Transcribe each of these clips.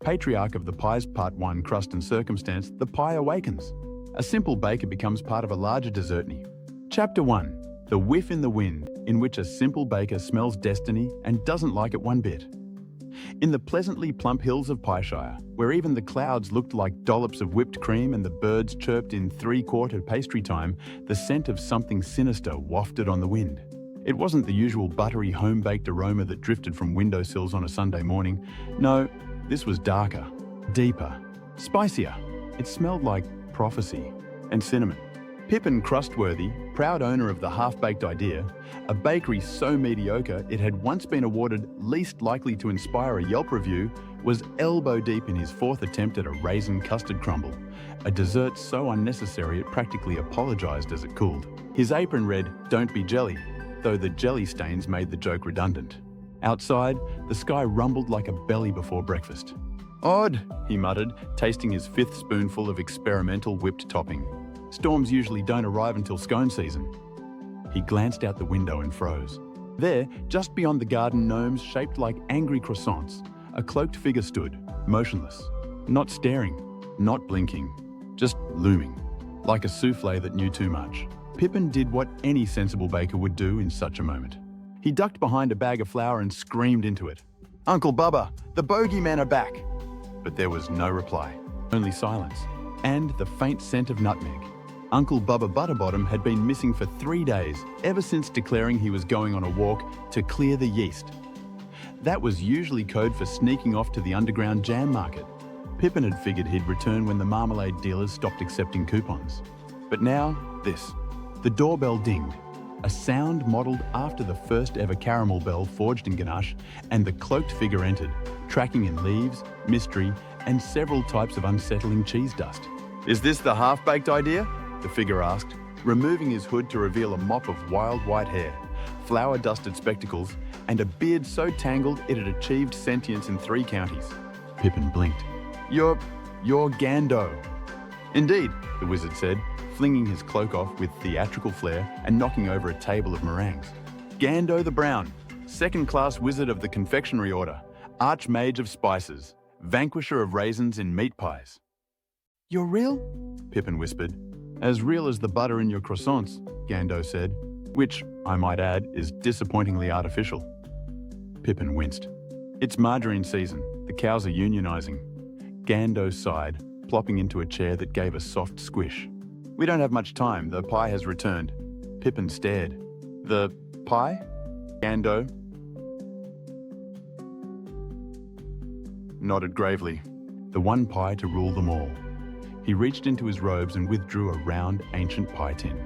Patriarch of the Pies Part 1 Crust and Circumstance, the pie awakens. A simple baker becomes part of a larger dessertney. Chapter 1. The Whiff in the Wind, in which a simple baker smells destiny and doesn't like it one bit. In the pleasantly plump hills of Pieshire, where even the clouds looked like dollops of whipped cream and the birds chirped in three-quarter pastry time, the scent of something sinister wafted on the wind. It wasn't the usual buttery home-baked aroma that drifted from windowsills on a Sunday morning. No, this was darker, deeper, spicier. It smelled like prophecy and cinnamon. Pippin Crustworthy, proud owner of the half-baked idea, a bakery so mediocre it had once been awarded least likely to inspire a Yelp review, was elbow-deep in his fourth attempt at a raisin custard crumble, a dessert so unnecessary it practically apologized as it cooled. His apron read, "Don't be jelly," though the jelly stains made the joke redundant. Outside, the sky rumbled like a belly before breakfast. "Odd," he muttered, tasting his fifth spoonful of experimental whipped topping. "Storms usually don't arrive until scone season." He glanced out the window and froze. There, just beyond the garden gnomes shaped like angry croissants, a cloaked figure stood, motionless, not staring, not blinking, just looming, like a souffle that knew too much. Pippin did what any sensible baker would do in such a moment. He ducked behind a bag of flour and screamed into it. "Uncle Bubba, the bogeymen are back!" But there was no reply, only silence, and the faint scent of nutmeg. Uncle Bubba Butterbottom had been missing for 3 days, ever since declaring he was going on a walk to clear the yeast. That was usually code for sneaking off to the underground jam market. Pippin had figured he'd return when the marmalade dealers stopped accepting coupons. But now, this. The doorbell dinged, a sound modelled after the first ever caramel bell forged in ganache, and the cloaked figure entered, tracking in leaves, mystery, and several types of unsettling cheese dust. "Is this the half-baked idea?" the figure asked, removing his hood to reveal a mop of wild white hair, flour-dusted spectacles, and a beard so tangled it had achieved sentience in 3 counties. Pippin blinked. You're Gando." "Indeed," the wizard said, flinging his cloak off with theatrical flair and knocking over a table of meringues. "Gando the Brown, second-class wizard of the confectionery order, archmage of spices, vanquisher of raisins in meat pies." "You're real?" Pippin whispered. "As real as the butter in your croissants," Gando said, which, I might add, is disappointingly artificial. Pippin winced. "It's margarine season. The cows are unionizing." Gando sighed, plopping into a chair that gave a soft squish. "We don't have much time. The pie has returned." Pippin stared. "The pie?" Gando nodded gravely. The one pie to rule them all. He reached into his robes and withdrew a round, ancient pie tin.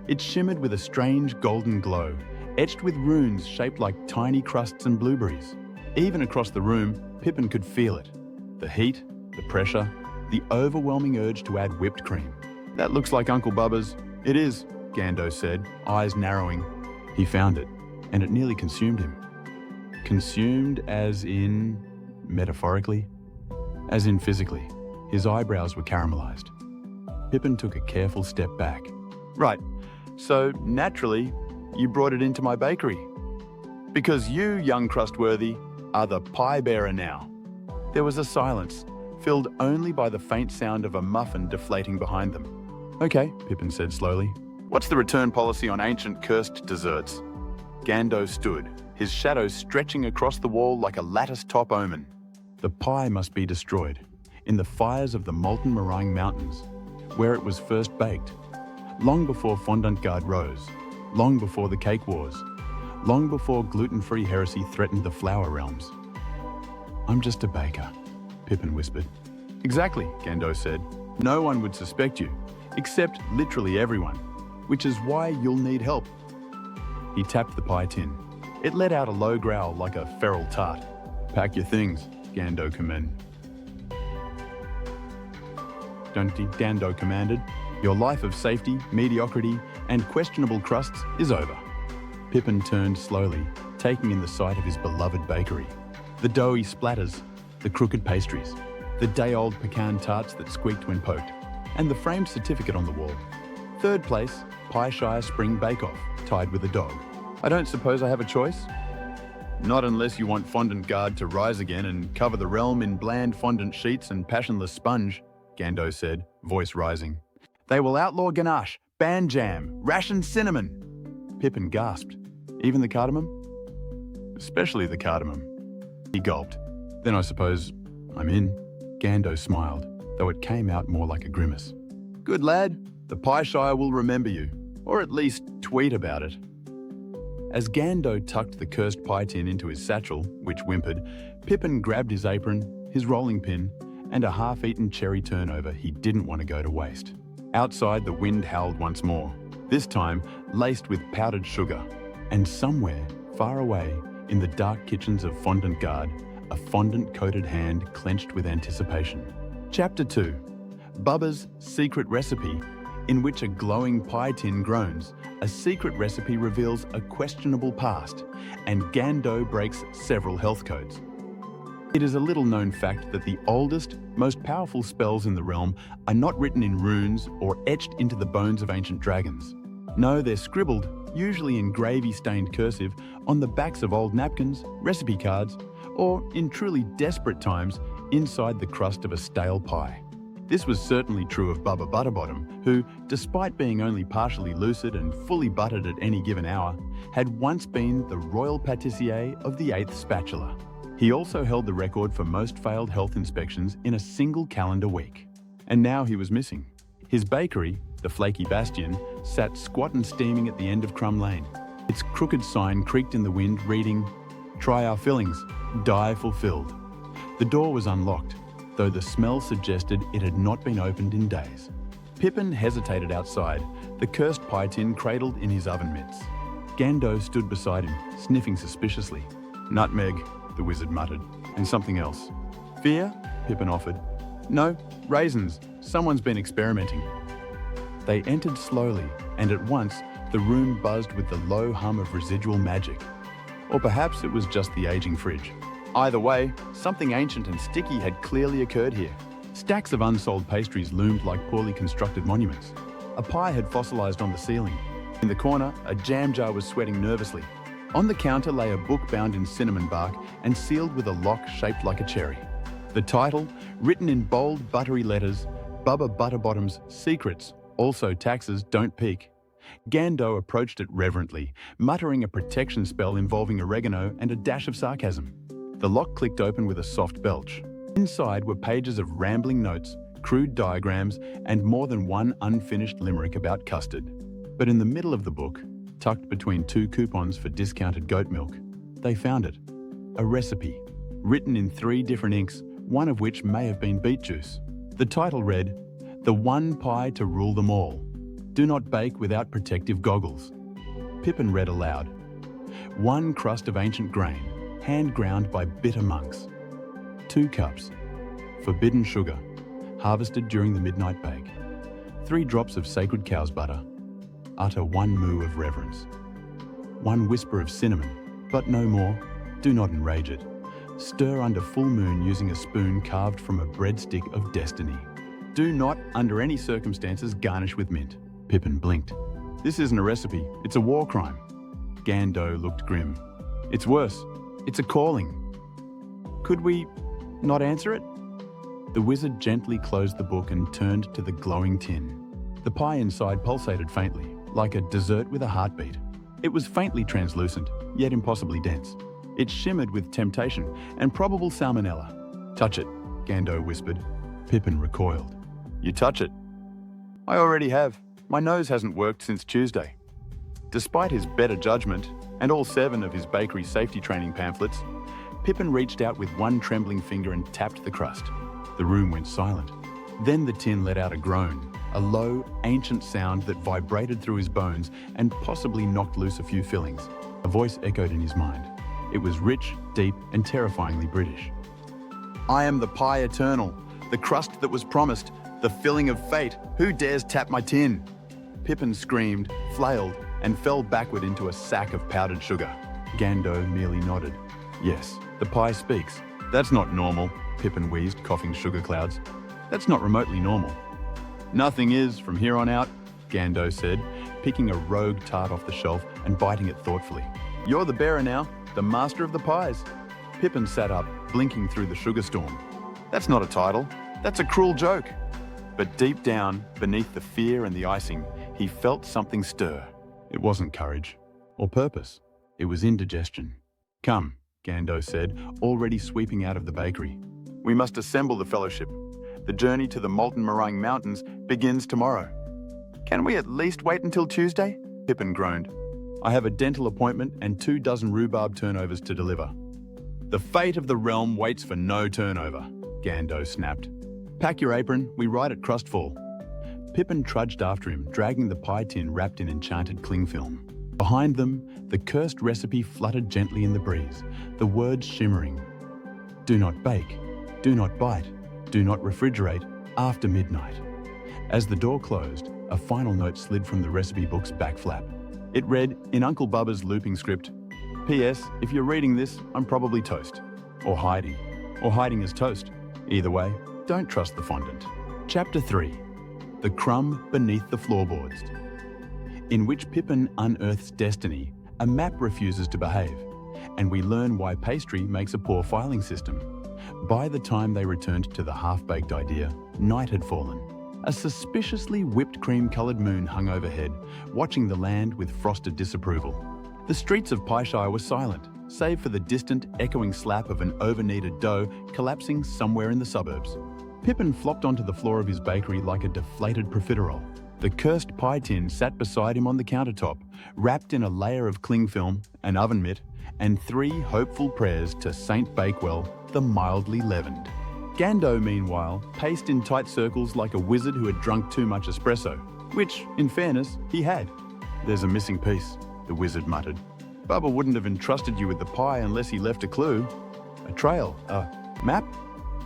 It shimmered with a strange golden glow, etched with runes shaped like tiny crusts and blueberries. Even across the room, Pippin could feel it. The heat, the pressure, the overwhelming urge to add whipped cream. "That looks like Uncle Bubba's." "It is," Gando said, eyes narrowing. He found it, and it nearly consumed him. Consumed as in metaphorically? As in physically. His eyebrows were caramelized. Pippin took a careful step back. "Right, so naturally, you brought it into my bakery. Because you, young Crustworthy, are the pie bearer now." There was a silence, filled only by the faint sound of a muffin deflating behind them. "Okay," Pippin said slowly. "What's the return policy on ancient cursed desserts?" Gando stood, his shadow stretching across the wall like a lattice-top omen. "The pie must be destroyed, in the fires of the molten meringue mountains, where it was first baked, long before fondant garde rose, long before the cake wars, long before gluten-free heresy threatened the flour realms." "I'm just a baker," Pippin whispered. "Exactly," Gando said. "No one would suspect you, except literally everyone, which is why you'll need help." He tapped the pie tin. It let out a low growl like a feral tart. "Pack your things," Gando commanded. Gando commanded. "Your life of safety, mediocrity, and questionable crusts is over." Pippin turned slowly, taking in the sight of his beloved bakery. The doughy splatters, the crooked pastries, the day-old pecan tarts that squeaked when poked, and the framed certificate on the wall. Third place, Pieshire Spring Bake-Off, tied with a dog. "I don't suppose I have a choice?" Not unless you want fondant guard to rise again and cover the realm in bland fondant sheets and passionless sponge, Gando said, voice rising. They will outlaw ganache, ban jam, ration cinnamon. Pippin gasped. Even the cardamom? Especially the cardamom. He gulped. Then I suppose I'm in. Gando smiled, though it came out more like a grimace. Good lad, the Pie Shire will remember you, or at least tweet about it. As Gando tucked the cursed pie tin into his satchel, which whimpered, Pippin grabbed his apron, his rolling pin, and a half-eaten cherry turnover he didn't want to go to waste. Outside, the wind howled once more, this time laced with powdered sugar. And somewhere, far away, in the dark kitchens of Fondant Guard, a fondant-coated hand clenched with anticipation. Chapter 2. Bubba's Secret Recipe, in which a glowing pie tin groans, a secret recipe reveals a questionable past, and Gando breaks several health codes. It is a little-known fact that the oldest, most powerful spells in the realm are not written in runes or etched into the bones of ancient dragons. No, they're scribbled, usually in gravy-stained cursive, on the backs of old napkins, recipe cards, or, in truly desperate times, inside the crust of a stale pie. This was certainly true of Bubba Butterbottom, who, despite being only partially lucid and fully buttered at any given hour, had once been the royal pâtissier of the 8th spatula. He also held the record for most failed health inspections in a single calendar week. And now he was missing. His bakery, the Flaky Bastion, sat squat and steaming at the end of Crumb Lane. Its crooked sign creaked in the wind, reading, "Try our fillings, die fulfilled." The door was unlocked, though the smell suggested it had not been opened in days. Pippin hesitated outside, the cursed pie tin cradled in his oven mitts. Gando stood beside him, sniffing suspiciously. "Nutmeg," the wizard muttered, "and something else." "Fear?" Pippin offered. "No, raisins. Someone's been experimenting." They entered slowly, and at once the room buzzed with the low hum of residual magic. Or perhaps it was just the aging fridge. Either way, something ancient and sticky had clearly occurred here. Stacks of unsold pastries loomed like poorly constructed monuments. A pie had fossilized on the ceiling. In the corner, a jam jar was sweating nervously. On the counter lay a book bound in cinnamon bark and sealed with a lock shaped like a cherry. The title, written in bold, buttery letters, Bubba Butterbottom's Secrets, also taxes don't peak. Gando approached it reverently, muttering a protection spell involving oregano and a dash of sarcasm. The lock clicked open with a soft belch. Inside were pages of rambling notes, crude diagrams, and more than one unfinished limerick about custard. But in the middle of the book, tucked between 2 coupons for discounted goat milk, they found it. A recipe, written in 3 different inks, one of which may have been beet juice. The title read, "The One Pie to Rule Them All. Do not bake without protective goggles." Pippin read aloud, "1 crust of ancient grain, hand ground by bitter monks. 2 cups, forbidden sugar, harvested during the midnight bake. 3 drops of sacred cow's butter. Utter 1 moo of reverence. 1 whisper of cinnamon, but no more. Do not enrage it. Stir under full moon using a spoon carved from a breadstick of destiny. Do not, under any circumstances, garnish with mint." Pippin blinked. "This isn't a recipe, it's a war crime." Gando looked grim. "It's worse. It's a calling. Could we not answer it?" The wizard gently closed the book and turned to the glowing tin. The pie inside pulsated faintly, like a dessert with a heartbeat. It was faintly translucent, yet impossibly dense. It shimmered with temptation and probable salmonella. "Touch it," Gando whispered. Pippin recoiled. "You touch it." "I already have. My nose hasn't worked since Tuesday." Despite his better judgment, and all 7 of his bakery safety training pamphlets, Pippin reached out with 1 trembling finger and tapped the crust. The room went silent. Then the tin let out a groan, a low, ancient sound that vibrated through his bones and possibly knocked loose a few fillings. A voice echoed in his mind. It was rich, deep, and terrifyingly British. "I am the pie eternal, the crust that was promised, the filling of fate. Who dares tap my tin?" Pippin screamed, flailed, and fell backward into a sack of powdered sugar. Gando merely nodded. "Yes, the pie speaks. That's not normal," Pippin wheezed, coughing sugar clouds. "That's not remotely normal." "Nothing is from here on out," Gando said, picking a rogue tart off the shelf and biting it thoughtfully. "You're the bearer now. the master of the pies. Pippin sat up, blinking through the sugar storm. That's not a title, that's a cruel joke. But deep down, beneath the fear and the icing, he felt something stir. It wasn't courage or purpose, it was indigestion. Come, Gando said, already sweeping out of the bakery. We must assemble the fellowship. The journey to the molten meringue mountains begins tomorrow. Can we at least wait until Tuesday? Pippin groaned. I have a dental appointment and 24 rhubarb turnovers to deliver. The fate of the realm waits for no turnover, Gando snapped. Pack your apron, we ride at crustfall. Pippin trudged after him, dragging the pie tin wrapped in enchanted cling film. Behind them, the cursed recipe fluttered gently in the breeze, the words shimmering. Do not bake, do not bite, do not refrigerate after midnight. As the door closed, a final note slid from the recipe book's back flap. It read, in Uncle Bubba's looping script, P.S. If you're reading this, I'm probably toast. Or hiding as toast. Either way, don't trust the fondant. Chapter 3. The Crumb Beneath the Floorboards. In which Pippin unearths destiny, a map refuses to behave, and we learn why pastry makes a poor filing system. By the time they returned to the half-baked idea, night had fallen. A suspiciously whipped cream-coloured moon hung overhead, watching the land with frosted disapproval. The streets of Pieshire were silent, save for the distant, echoing slap of an over-kneaded dough collapsing somewhere in the suburbs. Pippin flopped onto the floor of his bakery like a deflated profiterole. The cursed pie tin sat beside him on the countertop, wrapped in a layer of cling film, an oven mitt, and 3 hopeful prayers to Saint Bakewell, the mildly leavened. Gando, meanwhile, paced in tight circles like a wizard who had drunk too much espresso, which, in fairness, he had. There's a missing piece, the wizard muttered. Bubba wouldn't have entrusted you with the pie unless he left a clue. A trail, a map?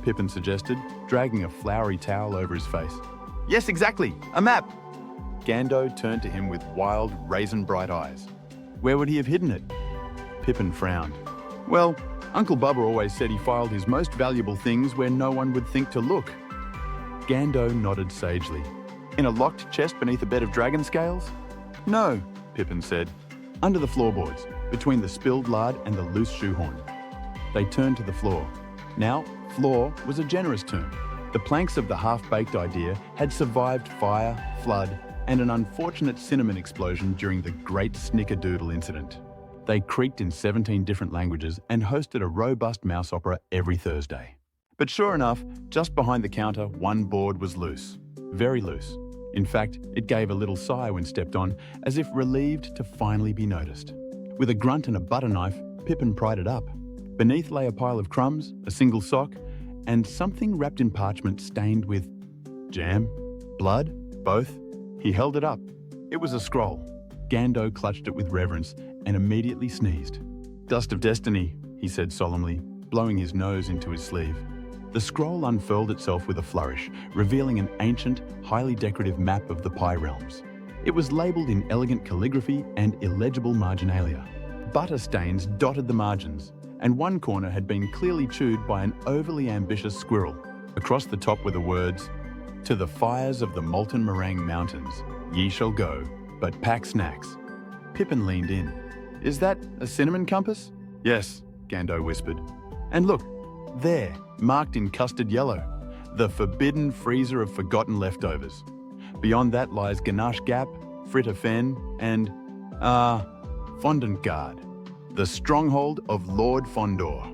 Pippin suggested, dragging a flowery towel over his face. Yes, exactly, a map! Gando turned to him with wild, raisin-bright eyes. Where would he have hidden it? Pippin frowned. Well, Uncle Bubba always said he filed his most valuable things where no one would think to look. Gando nodded sagely. In a locked chest beneath a bed of dragon scales? No, Pippin said. Under the floorboards, between the spilled lard and the loose shoehorn. They turned to the floor. Now, floor was a generous term. The planks of the half-baked idea had survived fire, flood, and an unfortunate cinnamon explosion during the Great Snickerdoodle incident. They creaked in 17 different languages and hosted a robust mouse opera every Thursday. But sure enough, just behind the counter, one board was loose. Very loose. In fact, it gave a little sigh when stepped on, as if relieved to finally be noticed. With a grunt and a butter knife, Pippin pried it up. Beneath lay a pile of crumbs, a single sock, and something wrapped in parchment stained with jam, blood, both. He held it up. It was a scroll. Gando clutched it with reverence and immediately sneezed. Dust of destiny, he said solemnly, blowing his nose into his sleeve. The scroll unfurled itself with a flourish, revealing an ancient, highly decorative map of the Pie Realms. It was labelled in elegant calligraphy and illegible marginalia. Butter stains dotted the margins, and one corner had been clearly chewed by an overly ambitious squirrel. Across the top were the words, To the fires of the molten meringue mountains, ye shall go, but pack snacks. Pippin leaned in. Is that a cinnamon compass? Yes, Gando whispered. And look, there, marked in custard yellow, the forbidden freezer of forgotten leftovers. Beyond that lies Ganache Gap, Fritter Fen, and, Fondant Guard, the stronghold of Lord Fondor.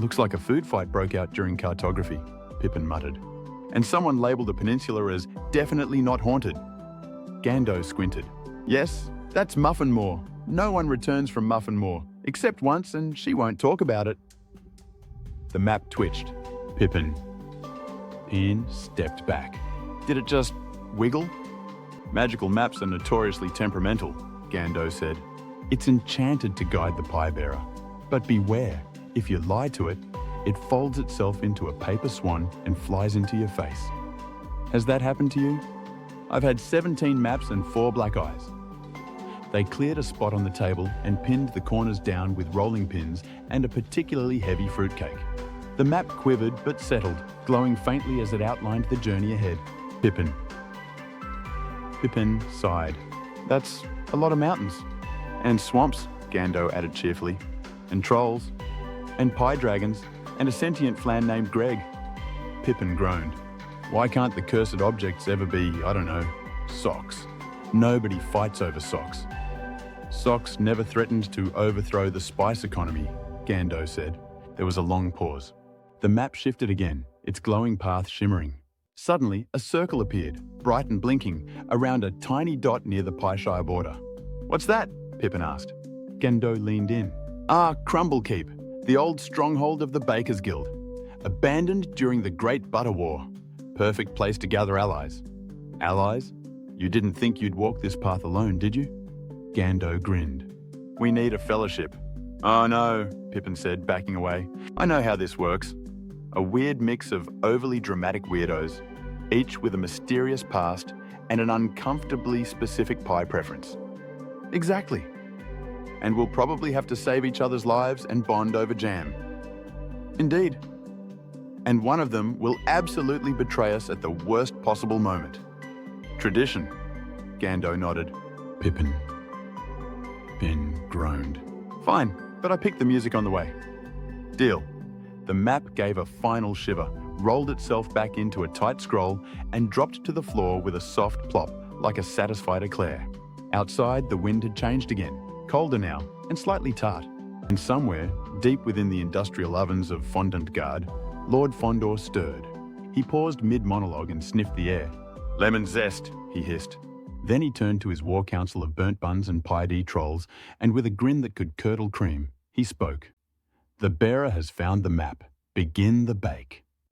Looks like a food fight broke out during cartography, Pippin muttered. And someone labelled the peninsula as definitely not haunted. Gando squinted. Yes, that's Muffin Moor. No one returns from Muffin Moor, except once, and she won't talk about it. The map twitched. Pippin stepped back. Did it just wiggle? Magical maps are notoriously temperamental, Gando said. It's enchanted to guide the pie bearer. But beware, if you lie to it, it folds itself into a paper swan and flies into your face. Has that happened to you? I've had 17 maps and 4 black eyes. They cleared a spot on the table and pinned the corners down with rolling pins and a particularly heavy fruitcake. The map quivered but settled, glowing faintly as it outlined the journey ahead. Pippin sighed. That's a lot of mountains. And swamps, Gando added cheerfully. and trolls, and pie dragons, and a sentient flan named Greg. Pippin groaned. Why can't the cursed objects ever be, I don't know, socks? Nobody fights over socks. Socks never threatened to overthrow the spice economy, Gando said. There was a long pause. The map shifted again, its glowing path shimmering. Suddenly, a circle appeared, bright and blinking, around a tiny dot near the Pieshire border. What's that? Pippin asked. Gando leaned in. Ah, Crumblekeep, the old stronghold of the Bakers' Guild. Abandoned during the Great Butter War. Perfect place to gather allies. Allies? You didn't think you'd walk this path alone, did you? Gando grinned. We need a fellowship. Oh no, Pippin said, backing away. I know how this works. A weird mix of overly dramatic weirdos, each with a mysterious past and an uncomfortably specific pie preference. Exactly. And we'll probably have to save each other's lives and bond over jam. Indeed. And one of them will absolutely betray us at the worst possible moment. Tradition, Gando nodded. Pippin groaned. Fine, but I picked the music on the way. Deal. The map gave a final shiver, rolled itself back into a tight scroll, and dropped to the floor with a soft plop, like a satisfied eclair. Outside, the wind had changed again, colder now, and slightly tart. And somewhere, deep within the industrial ovens of Fondant Guard, Lord Fondor stirred. He paused mid-monologue and sniffed the air. Lemon zest, he hissed. Then he turned to his war council of burnt buns and pied trolls, and with a grin that could curdle cream, he spoke. The bearer has found the map. Begin the bake.